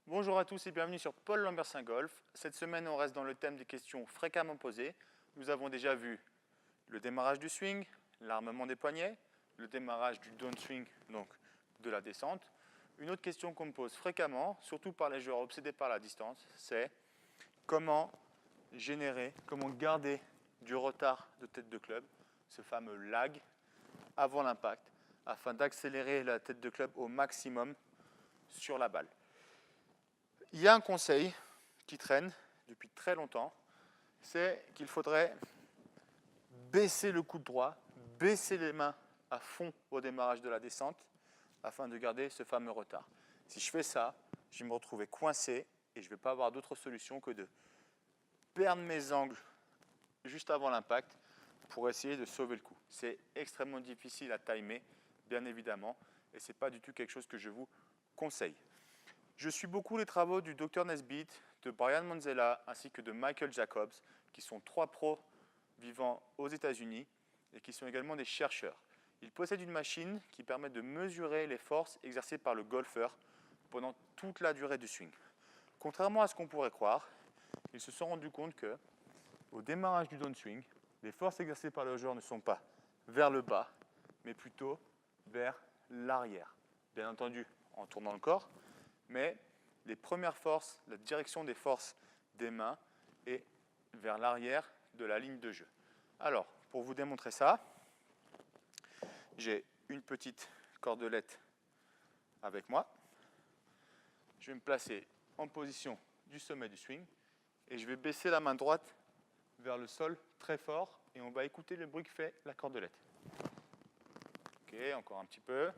Bonjour à tous et bienvenue sur Paul Lambertsin Golf. Cette semaine, on reste dans le thème des questions fréquemment posées. Nous avons déjà vu le démarrage du swing, l'armement des poignets, le démarrage du downswing, donc de la descente. Une autre question qu'on me pose fréquemment, surtout par les joueurs obsédés par la distance, c'est comment garder du retard de tête de club, ce fameux lag, avant l'impact, afin d'accélérer la tête de club au maximum sur la balle. Il y a un conseil qui traîne depuis très longtemps, c'est qu'il faudrait baisser le coude droit, baisser les mains à fond au démarrage de la descente afin de garder ce fameux retard. Si je fais ça, je vais me retrouver coincé et je ne vais pas avoir d'autre solution que de perdre mes angles juste avant l'impact pour essayer de sauver le coup. C'est extrêmement difficile à timer, bien évidemment, et ce n'est pas du tout quelque chose que je vous conseille. Je suis beaucoup les travaux du Dr Nesbitt, de Brian Manzella ainsi que de Michael Jacobs, qui sont 3 pros vivant aux États-Unis et qui sont également des chercheurs. Ils possèdent une machine qui permet de mesurer les forces exercées par le golfeur pendant toute la durée du swing. Contrairement à ce qu'on pourrait croire, ils se sont rendus compte que, au démarrage du downswing, les forces exercées par le joueur ne sont pas vers le bas, mais plutôt vers l'arrière. Bien entendu, en tournant le corps, mais les premières forces, la direction des forces des mains est vers l'arrière de la ligne de jeu. Alors, pour vous démontrer ça, j'ai une petite cordelette avec moi. Je vais me placer en position du sommet du swing et je vais baisser la main droite vers le sol très fort et on va écouter le bruit que fait la cordelette. Ok, encore un petit peu.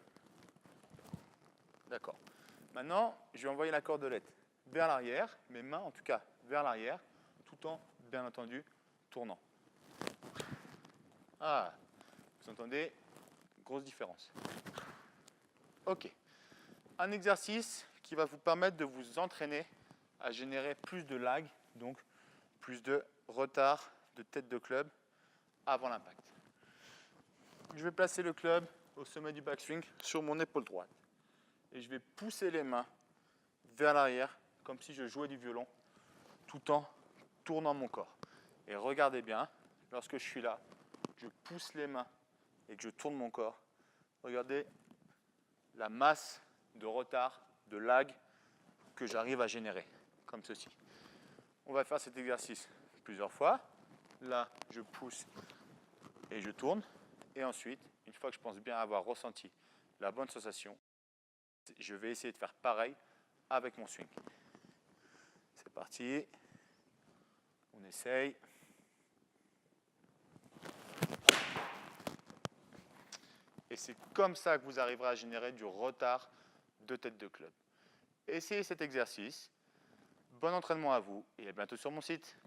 D'accord. Maintenant, je vais envoyer la cordelette vers l'arrière, mes mains en tout cas vers l'arrière, tout en, bien entendu, tournant. Ah, vous entendez? Grosse différence. Ok. Un exercice qui va vous permettre de vous entraîner à générer plus de lag, donc plus de retard de tête de club avant l'impact. Je vais placer le club au sommet du backswing sur mon épaule droite. Et je vais pousser les mains vers l'arrière, comme si je jouais du violon, tout en tournant mon corps. Et regardez bien, lorsque je suis là, je pousse les mains et que je tourne mon corps. Regardez la masse de retard, de lag que j'arrive à générer, comme ceci. On va faire cet exercice plusieurs fois. Là, je pousse et je tourne. Et ensuite, une fois que je pense bien avoir ressenti la bonne sensation, je vais essayer de faire pareil avec mon swing. C'est parti. On essaye. Et c'est comme ça que vous arriverez à générer du retard de tête de club. Essayez cet exercice. Bon entraînement à vous et à bientôt sur mon site.